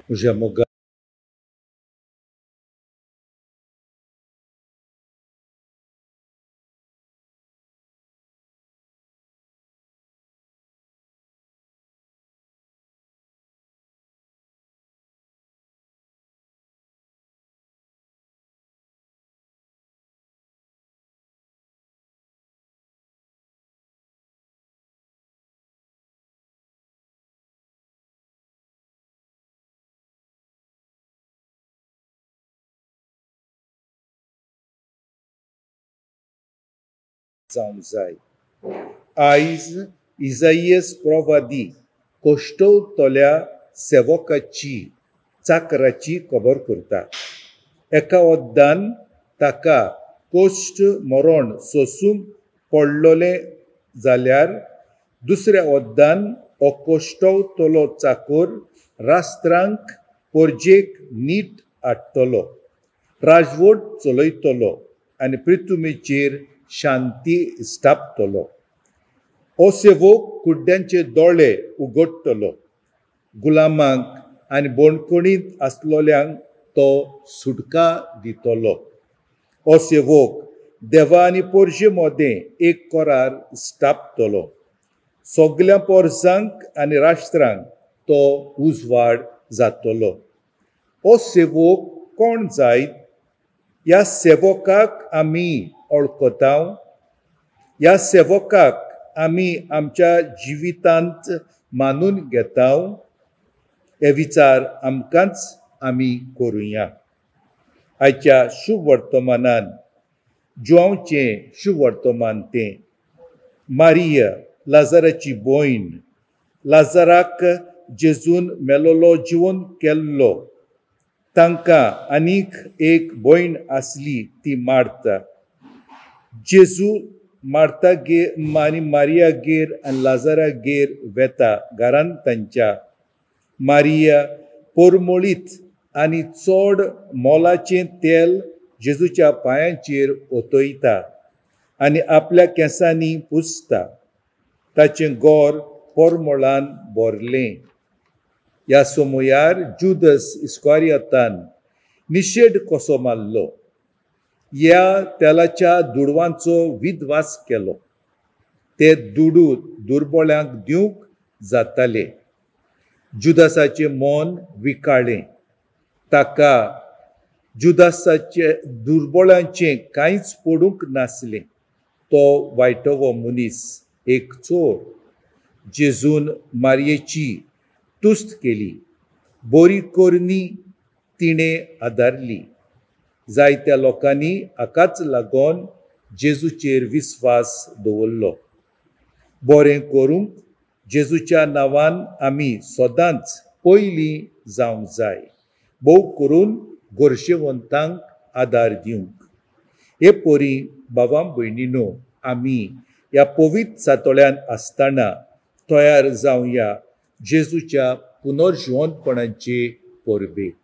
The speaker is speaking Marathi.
म्हज्या मोगा जावंक जाय। आयज इजाईयास प्रवादी कोश्टवतल्या सेवकाची चाकराची खबर करता। एका वद्दान ताका कोश्ट मरण सोंसूंक पडलोले जाल्यार दुसऱ्या वद्दान हो कोश्टवतलो चाकर राष्ट्रांक पोरजेक नीट हाडटलो, राजवट चलयतलो आनी पृथ्वीचेर शांती इश्टापतलो। हो सेवक कुड्ड्यांचे दोळे उगडटलो, गुलामांक आनी बोडकुणींत आसलोल्यांक तो सुटका दितलो। हो सेवक देवा आनी पोरजे मोदें एक कोरार इश्टापतलो। सगल्या पोरसांक आनी राष्ट्रांक तो उजवाड जातलो। हो सेवक कोण जायत? ह्या सेवकाक आमी वळखतांव, ह्या सेवकाक आमी आमच्या जिवितांत मानून घेतांव। हे विचार आमकांच आमी करुया। आयच्या शुभ वर्तमानान जुवांवचें शुभ वर्तमान तें मारिया लाजाराची भयण, लाजाराक जेजून मेलोलो जिवंत केल्लो, तांकां आनीक एक भयण आसली ती मार्ता। जेजू मारियागेर आनी लाजारागेर वेता घरांत तांच्या। मारिया पोरमोळीत आनी चड मोलाचें तेल जेजूच्या पांयांचेर ओतयता आनी आपल्या केंसांनी पुसता। ताचें गोर पोरमोळान भरलें। ह्या समयार जुदस इस्कारियोतान निशेध कसो मारलो, ह्या तेलाच्या दुडवांचो विद्वास केलो। ते दुडू दुर्बळ्यांक दिवंक जाताले। जुदासाचें मन विकाळ्ळें, ताका जुदासाचे दुर्बळांचें कांयच पडूंक नासलें। तो वायटोवो मनीस, एक चोर। जेजून मारयेची तुस्त केली, बरी करनी तिणें आदारली। जायत्या लोकांनी हाकाच लागून जेजूचेर विस्वास दवरलो। बरें करूंक जेजूच्या नांवान आमी सदांच पयलीं जावंक जाय, भोव करून गरजेवंतांक आदार दिवंक। हे परी भावां भयणीनो, आमी ह्या पवित्र सातोळ्यान आसतना तयार जावया जेजूच्या पुनर्जिवंतपणाचे परबेक।